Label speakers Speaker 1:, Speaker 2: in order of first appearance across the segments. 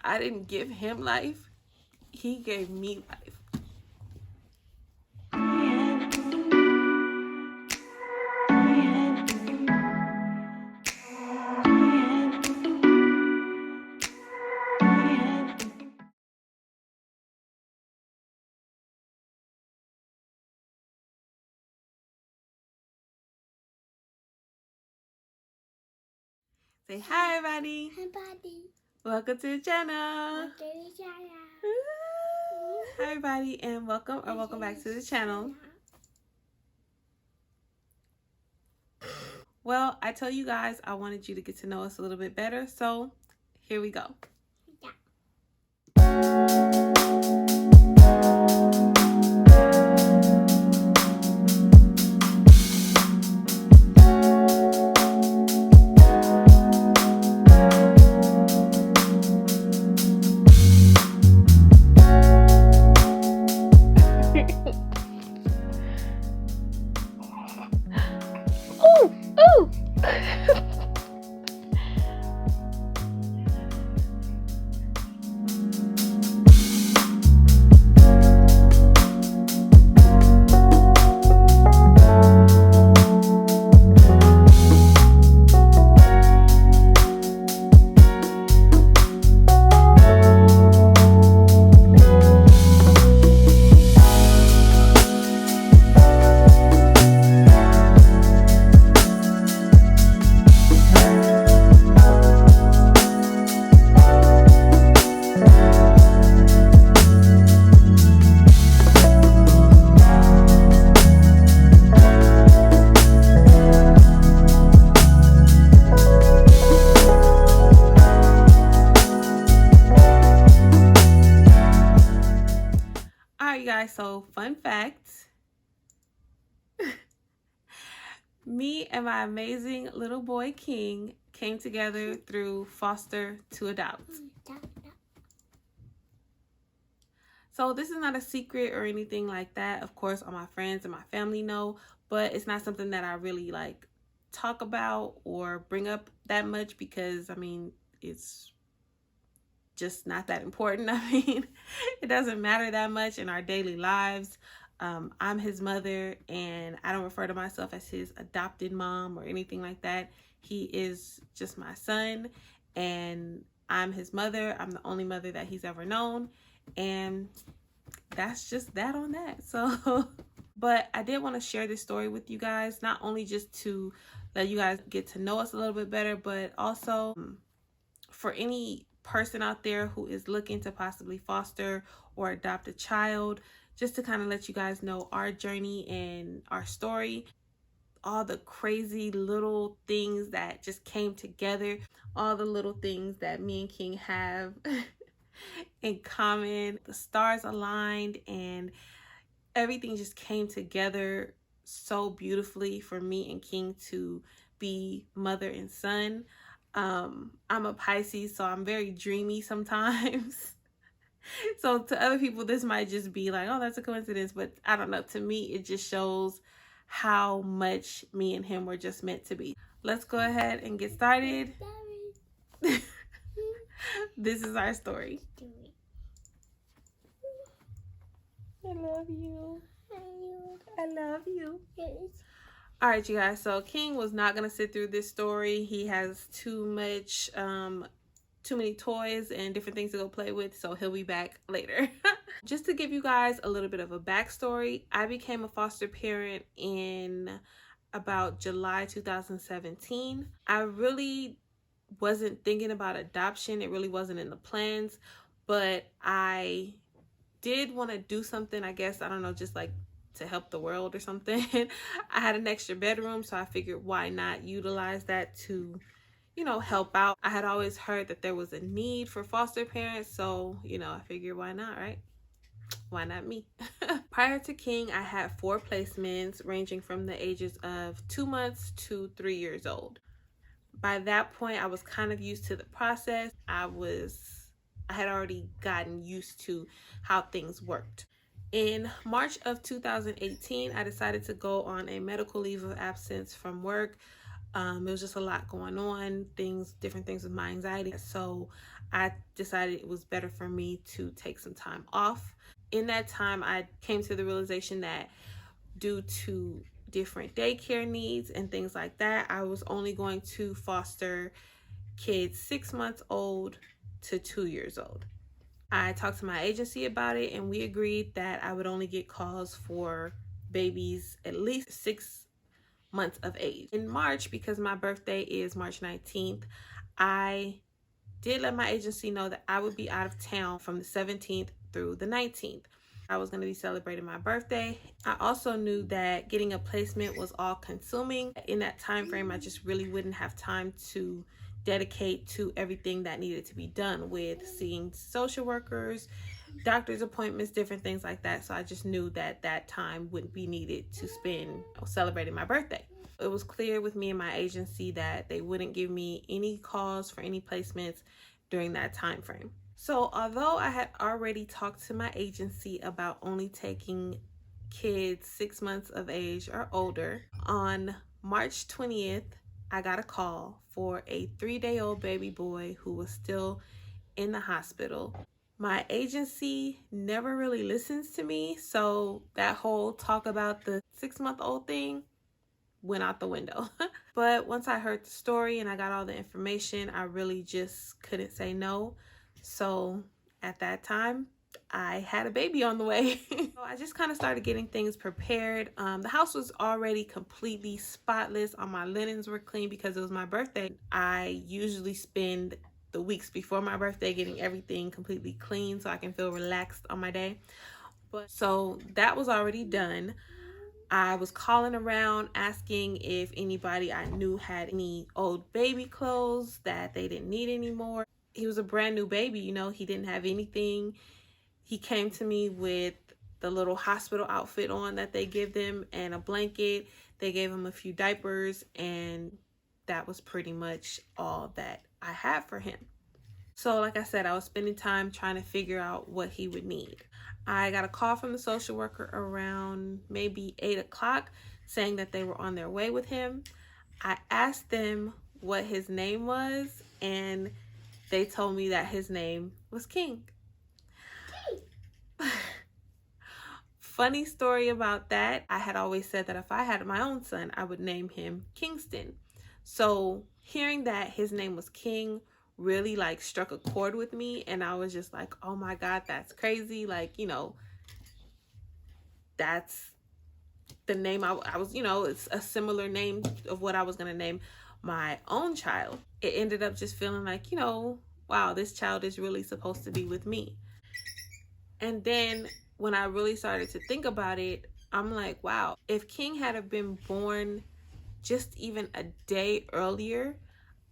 Speaker 1: I didn't give him life. He gave me life. Say hi, everybody.
Speaker 2: Hi, buddy.
Speaker 1: Welcome to the channel.
Speaker 2: Okay,
Speaker 1: Hi, everybody, and welcome back to the channel. Well, I told you guys I wanted you to get to know us a little bit better, so here we go. Alright, guys, so fun fact. Me and my amazing little boy King came together through foster to adopt. So this is not a secret or anything like that. Of course, all my friends and my family know, but it's not something that I really like talk about or bring up that much because, I mean, it's just not that important. I mean, it doesn't matter that much in our daily lives. I'm his mother, and I don't refer to myself as his adopted mom or anything like that. He is just my son, and I'm his mother. I'm the only mother that he's ever known, and that's just that on that. So, but I did want to share this story with you guys, not only just to let you guys get to know us a little bit better, but also for any person out there who is looking to possibly foster or adopt a child, just to kind of let you guys know our journey and our story, all the crazy little things that just came together, all the little things that me and King have in common. The stars aligned and everything just came together so beautifully for me and King to be mother and son. I'm a Pisces, so I'm very dreamy sometimes. So to other people, this might just be like, oh, that's a coincidence. But I don't know. To me, it just shows how much me and him were just meant to be. Let's go ahead and get started. This is our story. I love you. I love you. All right, you guys. So King was not going to sit through this story. He has too many toys and different things to go play with, so he'll be back later. Just to give you guys a little bit of a backstory, I became a foster parent in about July 2017. I really wasn't thinking about adoption. It really wasn't in the plans, but I did want to do something, I guess, I don't know, just like to help the world or something. I had an extra bedroom, so I figured why not utilize that to, you know, help out. I had always heard that there was a need for foster parents, so, you know, I figured why not, right? Why not me? Prior to King, I had 4 placements ranging from the ages of 2 months to 3 years old. By that point, I was kind of used to the process. I had already gotten used to how things worked. In March of 2018, I decided to go on a medical leave of absence from work. It was just a lot going on, different things with my anxiety. So I decided it was better for me to take some time off. In that time, I came to the realization that due to different daycare needs and things like that, I was only going to foster kids 6 months old to 2 years old. I talked to my agency about it, and we agreed that I would only get calls for babies at least 6 months of age. In March, because my birthday is March 19th, I did let my agency know that I would be out of town from the 17th through the 19th. I was going to be celebrating my birthday. I also knew that getting a placement was all consuming. In that time frame, I just really wouldn't have time to dedicate to everything that needed to be done with seeing social workers, doctor's appointments, different things like that. So I just knew that that time wouldn't be needed to spend celebrating my birthday. It was clear with me and my agency that they wouldn't give me any calls for any placements during that time frame. So although I had already talked to my agency about only taking kids 6 months of age or older, on March 20th, I got a call for a 3-day-old baby boy who was still in the hospital. My agency never really listens to me, so that whole talk about the 6-month-old thing went out the window. But once I heard the story and I got all the information, I really just couldn't say no. So at that time, I had a baby on the way. So I just kind of started getting things prepared. The house was already completely spotless. All my linens were clean because it was my birthday. I usually spend the weeks before my birthday getting everything completely clean so I can feel relaxed on my day. But so that was already done. I was calling around asking if anybody I knew had any old baby clothes that they didn't need anymore. He was a brand new baby, you know, he didn't have anything. He came to me with the little hospital outfit on that they give them and a blanket. They gave him a few diapers, and that was pretty much all that I had for him. So like I said, I was spending time trying to figure out what he would need. I got a call from the social worker around maybe 8 o'clock saying that they were on their way with him. I asked them what his name was, and they told me that his name was King. Funny story about that, I had always said that if I had my own son, I would name him Kingston. So hearing that his name was King really like struck a chord with me, and I was just like, oh my God, that's crazy. Like, you know, that's the name I was, you know, it's a similar name of what I was going to name my own child. It ended up just feeling like, you know, wow, this child is really supposed to be with me. And then when I really started to think about it, I'm like, wow, if King had been born just even a day earlier,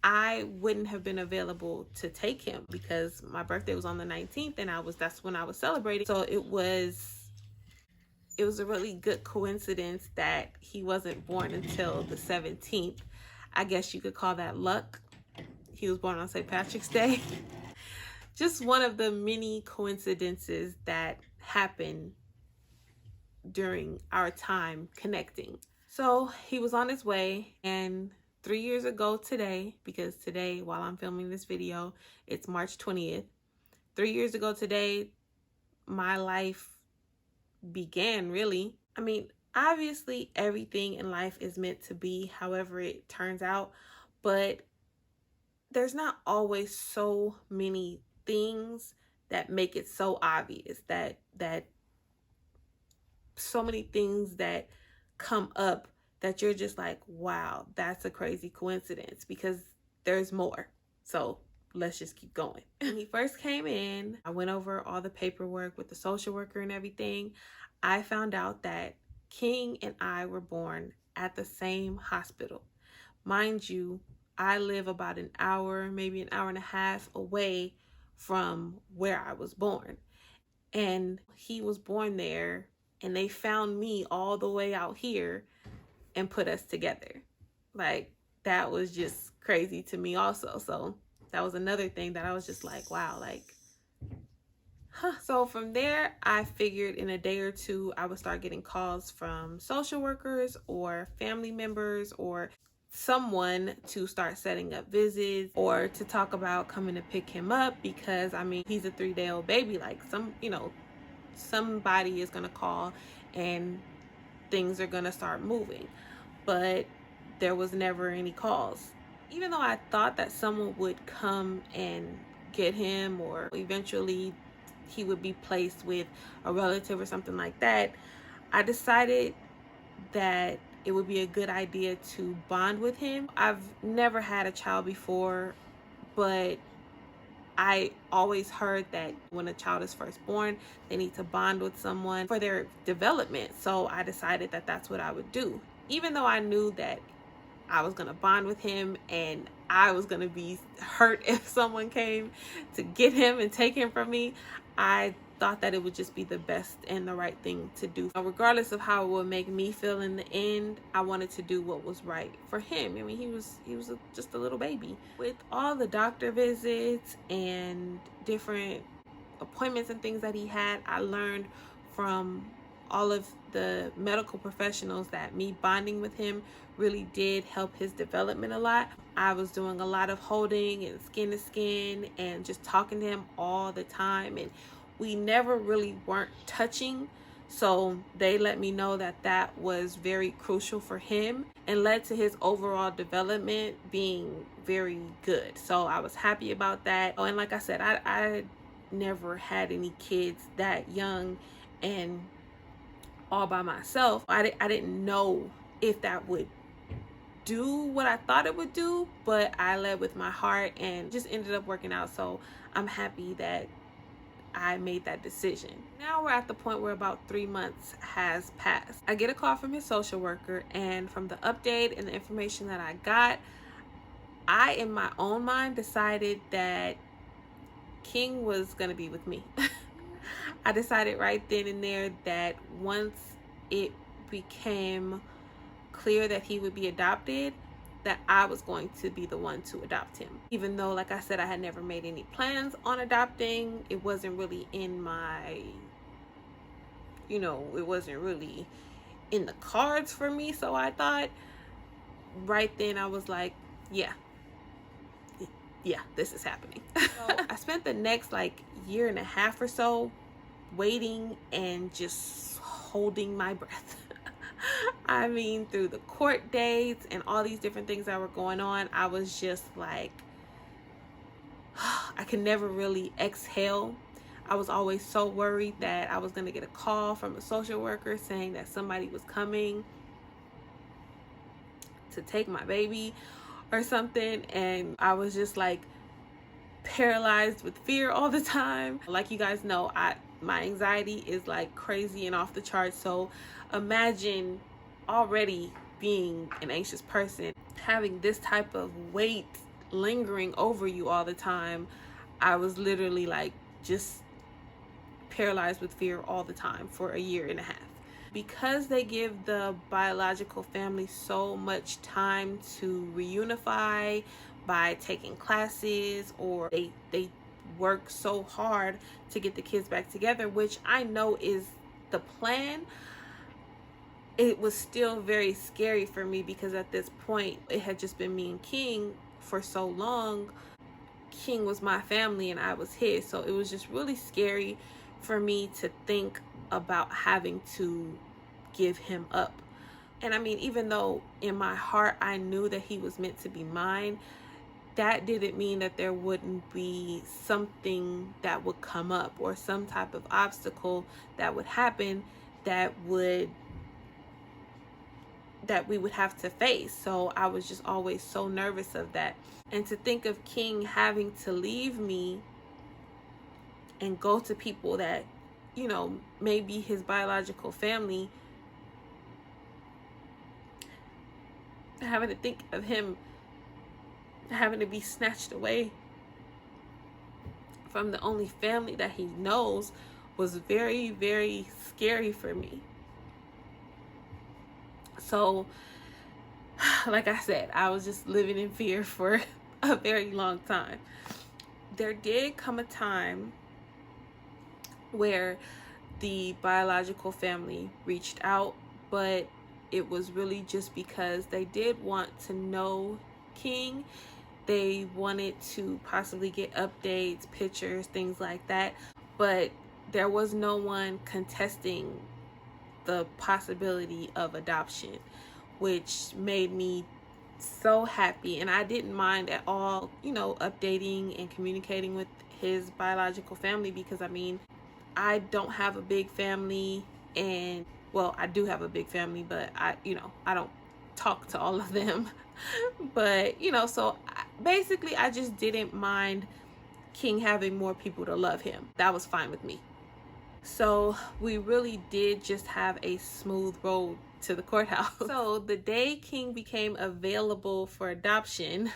Speaker 1: I wouldn't have been available to take him because my birthday was on the 19th and that's when I was celebrating. So it was a really good coincidence that he wasn't born until the 17th. I guess you could call that luck. He was born on St. Patrick's Day. Just one of the many coincidences that happened during our time connecting. So he was on his way, and 3 years ago today, because today, while I'm filming this video, it's March 20th. 3 years ago today, my life began, really. I mean, obviously everything in life is meant to be however it turns out, but there's not always so many things that make it so obvious, that so many things that come up that you're just like, wow, that's a crazy coincidence, because there's more. So let's just keep going. When he first came in, I went over all the paperwork with the social worker and everything. I found out that King and I were born at the same hospital. Mind you, I live about an hour, maybe an hour and a half away from where I was born. And he was born there, and they found me all the way out here and put us together. Like, that was just crazy to me also. So that was another thing that I was just like, wow, like, huh. So from there, I figured in a day or two, I would start getting calls from social workers or family members or someone to start setting up visits or to talk about coming to pick him up, because I mean, he's a 3-day-old baby. Like, somebody is going to call and things are going to start moving. But there was never any calls. Even though I thought that someone would come and get him, or eventually he would be placed with a relative or something like that, I decided that it would be a good idea to bond with him. I've never had a child before, but I always heard that when a child is first born, they need to bond with someone for their development. So I decided that that's what I would do. Even though I knew that I was going to bond with him and I was going to be hurt if someone came to get him and take him from me, I thought that it would just be the best and the right thing to do. Regardless of how it would make me feel in the end, I wanted to do what was right for him. I mean, he was just a little baby. With all the doctor visits and different appointments and things that he had, I learned from all of the medical professionals that me bonding with him really did help his development a lot. I was doing a lot of holding and skin to skin and just talking to him all the time, and we never really weren't touching. So they let me know that that was very crucial for him and led to his overall development being very good. So I was happy about that. Oh, and like I said, I never had any kids that young and all by myself. I didn't know if that would do what I thought it would do, but I led with my heart and just ended up working out. So I'm happy that I made that decision. Now we're at the point where about 3 months has passed. I get a call from his social worker, and from the update and the information that I got, I, in my own mind, decided that King was going to be with me. I decided right then and there that once it became clear that he would be adopted, that I was going to be the one to adopt him. Even though, like I said, I had never made any plans on adopting. It wasn't really in my, it wasn't really in the cards for me. So I thought right then, I was like, yeah, this is happening. So I spent the next year and a half or so waiting and just holding my breath. I mean, through the court dates and all these different things that were going on, I was just like, I could never really exhale. I was always so worried that I was going to get a call from a social worker saying that somebody was coming to take my baby or something. And I was just like paralyzed with fear all the time. Like you guys know, my anxiety is like crazy and off the charts. So imagine already being an anxious person, having this type of weight lingering over you all the time. I was literally like just paralyzed with fear all the time for a year and a half. Because they give the biological family so much time to reunify by taking classes, or they work so hard to get the kids back together, which I know is the plan, it was still very scary for me, because at this point it had just been me and King for so long. King was my family and I was his, so it was just really scary for me to think about having to give him up. And I mean, even though in my heart I knew that he was meant to be mine, that didn't mean that there wouldn't be something that would come up or some type of obstacle that would happen that we would have to face. So I was just always so nervous of that. And to think of King having to leave me and go to people that, maybe his biological family, having to think of him having to be snatched away from the only family that he knows was very, very scary for me. So, like I said, I was just living in fear for a very long time. There did come a time where the biological family reached out, but it was really just because they did want to know King. They wanted to possibly get updates, pictures, things like that. But there was no one contesting the possibility of adoption, which made me so happy. And I didn't mind at all, updating and communicating with his biological family, because I mean, I don't have a big family, and well, I do have a big family, but I don't talk to all of them. But so basically I just didn't mind King having more people to love him. That was fine with me. So we really did just have a smooth road to the courthouse. So the day King became available for adoption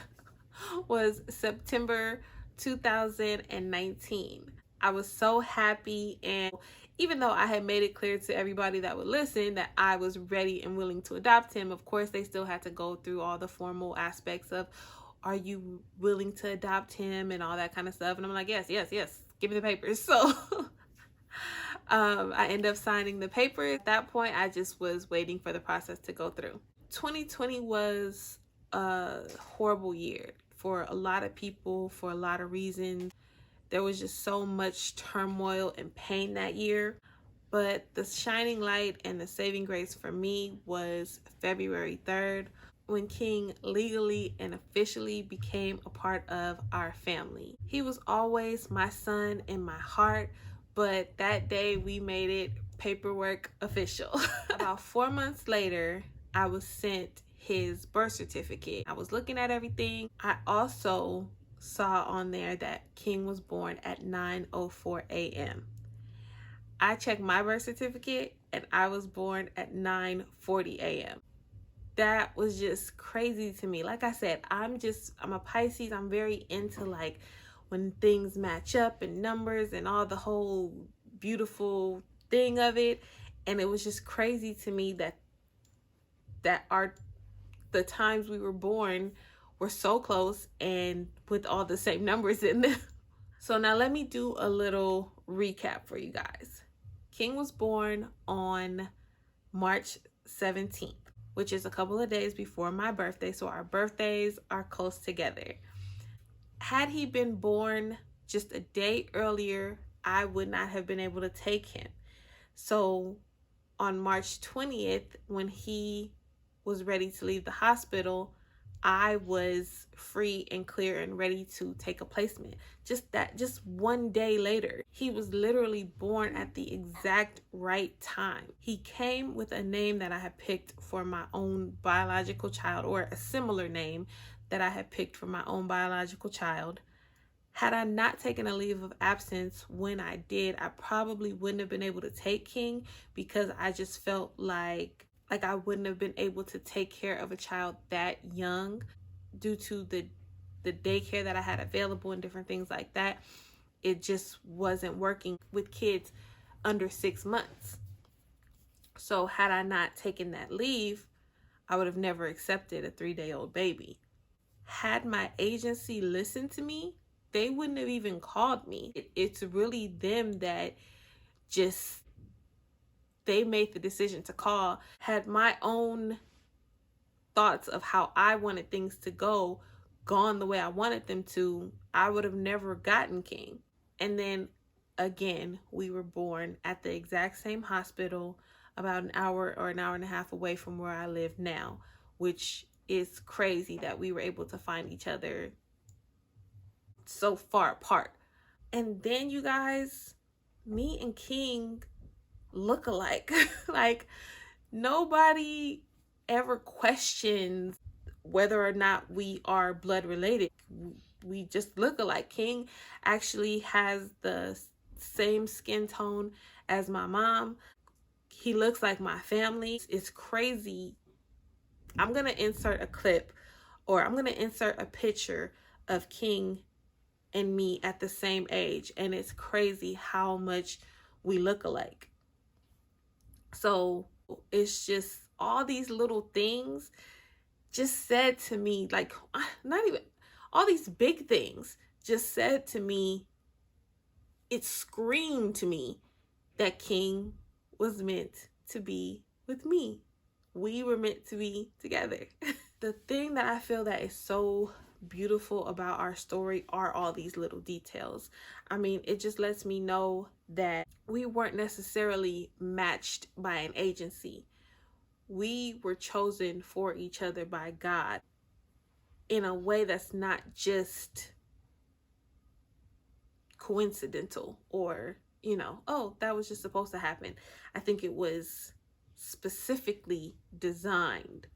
Speaker 1: was September 2019. I was so happy, and even though I had made it clear to everybody that would listen that I was ready and willing to adopt him, of course they still had to go through all the formal aspects of, are you willing to adopt him and all that kind of stuff. And I'm like, yes, give me the papers. So I ended up signing the papers. At that point, I just was waiting for the process to go through. 2020 was a horrible year for a lot of people, for a lot of reasons. There was just so much turmoil and pain that year. But the shining light and the saving grace for me was February 3rd, when King legally and officially became a part of our family. He was always my son in my heart, but that day we made it paperwork official. About 4 months later, I was sent his birth certificate. I was looking at everything. I also saw on there that King was born at 9:04 a.m. I checked my birth certificate and I was born at 9:40 a.m. That was just crazy to me. Like I said, I'm a Pisces. I'm very into like when things match up and numbers and all the whole beautiful thing of it. And it was just crazy to me that the times we were born were so close and with all the same numbers in them. So now let me do a little recap for you guys. King was born on March 17th, which is a couple of days before my birthday. So our birthdays are close together. Had he been born just a day earlier, I would not have been able to take him. So on March 20th, when he was ready to leave the hospital, I was free and clear and ready to take a placement. Just one day later, he was literally born at the exact right time. He came with a name that I had picked for my own biological child, or a similar name that I had picked for my own biological child. Had I not taken a leave of absence when I did, I probably wouldn't have been able to take King, because I just felt like I wouldn't have been able to take care of a child that young due to the daycare that I had available and different things like that. It just wasn't working with kids under 6 months. So had I not taken that leave, I would have never accepted a 3-day-old baby. Had my agency listened to me, they wouldn't have even called me. It's really them that just, they made the decision to call. Had my own thoughts of how I wanted things to go gone the way I wanted them to, I would have never gotten King. And then again, we were born at the exact same hospital, about an hour or an hour and a half away from where I live now, which is crazy that we were able to find each other so far apart. And then you guys, me and King look alike. Like, nobody ever questions whether or not we are blood related. We just look alike. King actually has the same skin tone as my mom. He looks like my family. It's crazy. I'm gonna insert a clip, or I'm gonna insert a picture of King and me at the same age, and it's crazy how much we look alike. So it's just all these little things just said to me, like, not even all these big things just said to me, it screamed to me that King was meant to be with me. We were meant to be together. The thing that I feel that is so beautiful about our story are all these little details. I mean, it just lets me know that we weren't necessarily matched by an agency. We were chosen for each other by God in a way that's not just coincidental or, oh, that was just supposed to happen. I think it was specifically designed.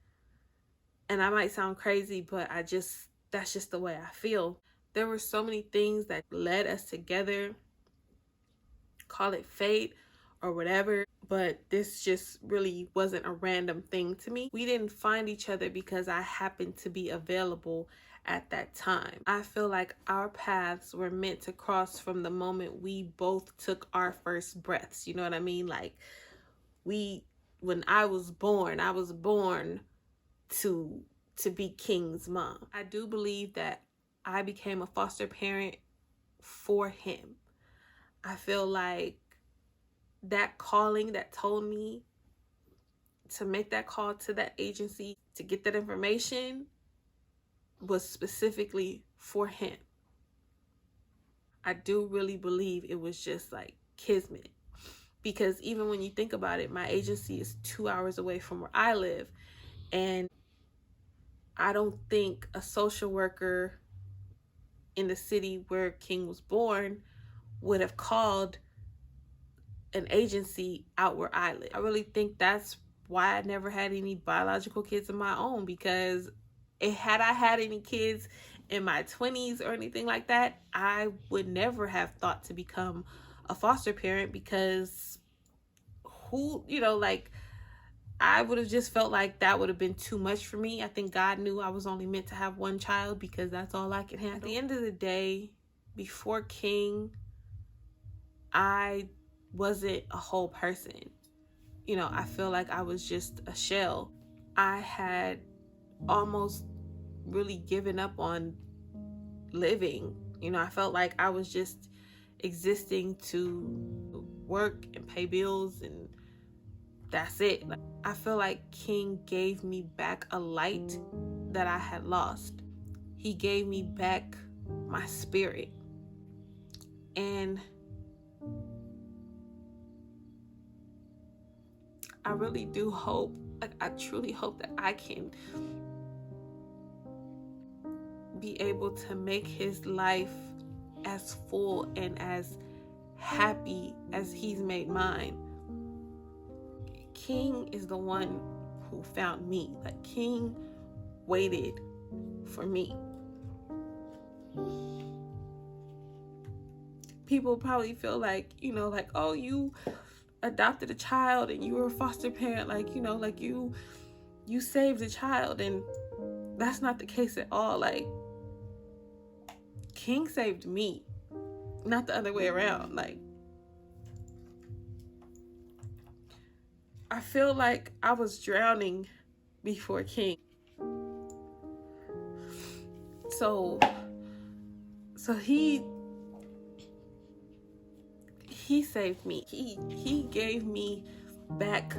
Speaker 1: And I might sound crazy, but that's just the way I feel. There were so many things that led us together, call it fate or whatever, but this just really wasn't a random thing to me. We didn't find each other because I happened to be available at that time. I feel like our paths were meant to cross from the moment we both took our first breaths. You know what I mean? Like, when I was born to be King's mom. I do believe that I became a foster parent for him. I feel like that calling that told me to make that call to that agency to get that information was specifically for him. I do really believe it was just like kismet, because even when you think about it, my agency is 2 hours away from where I live, and I don't think a social worker in the city where King was born would have called an agency out where I live. I really think that's why I never had any biological kids of my own, because had I had any kids in my 20s or anything like that, I would never have thought to become a foster parent, because I would have just felt like that would have been too much for me. I think God knew I was only meant to have one child because that's all I could handle. At the end of the day, before King, I wasn't a whole person. I feel like I was just a shell. I had almost really given up on living. I felt like I was just existing to work and pay bills, and that's it. I feel like King gave me back a light that I had lost. He gave me back my spirit. And I really do hope, I truly hope that I can be able to make his life as full and as happy as he's made mine. King is the one who found me. Like, King waited for me. People probably feel like, oh, you adopted a child and you were a foster parent, like you saved a child, and that's not the case at all. Like, King saved me, not the other way around. Like, I feel like I was drowning before King. So he saved me. He gave me back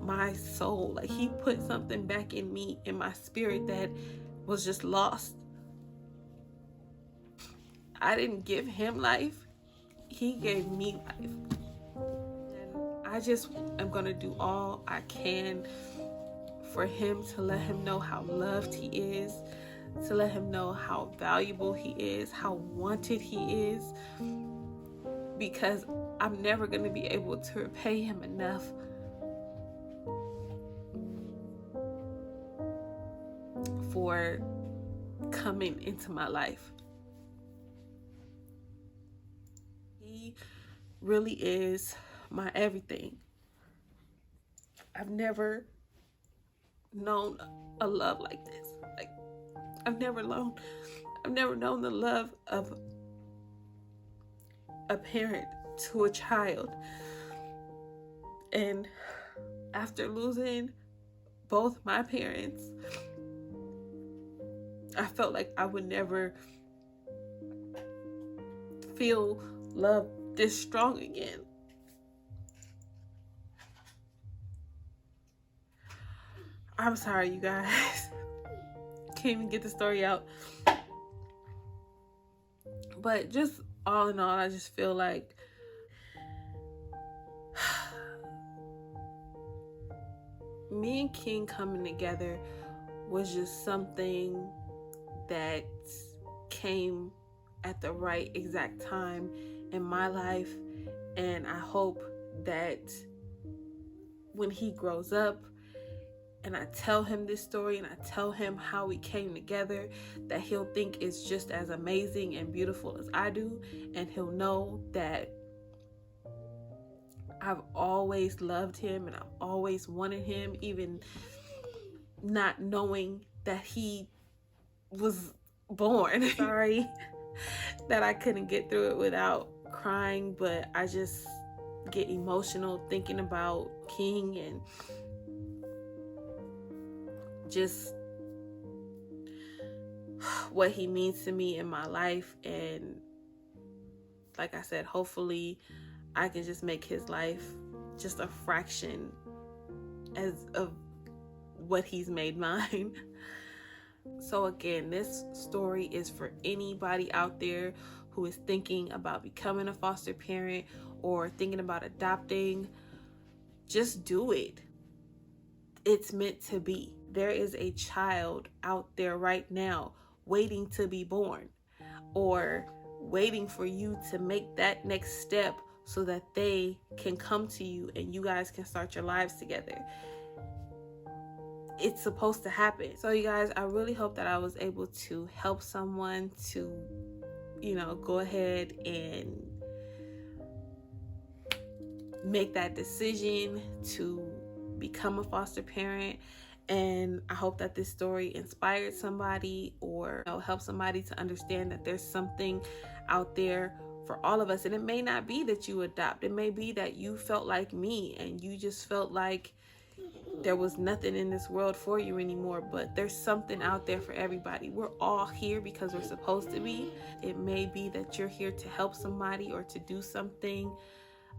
Speaker 1: my soul. Like, he put something back in me, in my spirit, that was just lost. I didn't give him life. He gave me life. I just am going to do all I can for him, to let him know how loved he is, to let him know how valuable he is, how wanted he is, because I'm never going to be able to repay him enough for coming into my life. He really is my everything. I've never known a love like this. Like, I've never known the love of a parent to a child. And after losing both my parents, I felt like I would never feel love this strong again. I'm sorry, you guys. Can't even get the story out. But just all in all, I just feel like me and King coming together was just something that came at the right exact time in my life. And I hope that when he grows up and I tell him this story and I tell him how we came together, that he'll think it's just as amazing and beautiful as I do. And he'll know that I've always loved him and I've always wanted him, even not knowing that he was born. Sorry that I couldn't get through it without crying, but I just get emotional thinking about King and just what he means to me in my life. And like I said, hopefully I can just make his life just a fraction as of what he's made mine. So again, this story is for anybody out there who is thinking about becoming a foster parent or thinking about adopting. Just do it. It's meant to be. There is a child out there right now waiting to be born, or waiting for you to make that next step so that they can come to you and you guys can start your lives together. It's supposed to happen. So you guys, I really hope that I was able to help someone to, go ahead and make that decision to become a foster parent. And I hope that this story inspired somebody or help somebody to understand that there's something out there for all of us. And it may not be that you adopt. It may be that you felt like me and you just felt like there was nothing in this world for you anymore, but there's something out there for everybody. We're all here because we're supposed to be. It may be that you're here to help somebody or to do something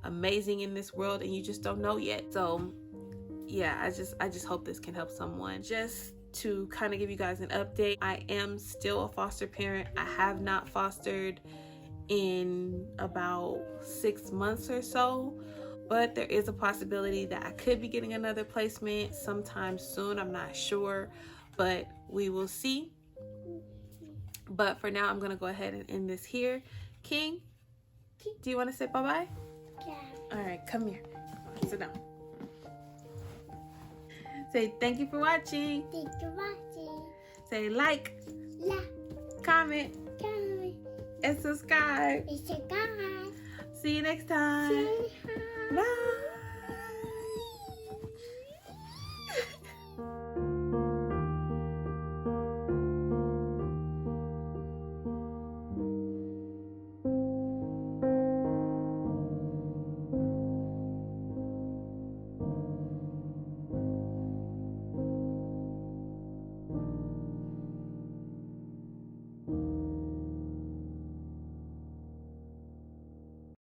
Speaker 1: amazing in this world and you just don't know yet. So yeah, I just hope this can help someone. Just to kind of give you guys an update, I am still a foster parent. I have not fostered in about 6 months or so, but there is a possibility that I could be getting another placement sometime soon. I'm not sure, but we will see. But for now, I'm going to go ahead and end this here. King, do you want to say bye-bye?
Speaker 2: Yeah.
Speaker 1: All right, come here. Sit down. Say thank you for watching.
Speaker 2: Thank you for watching.
Speaker 1: Say like, comment, and subscribe.
Speaker 2: It's a guy.
Speaker 1: See you next time.
Speaker 2: Say hi.
Speaker 1: Bye.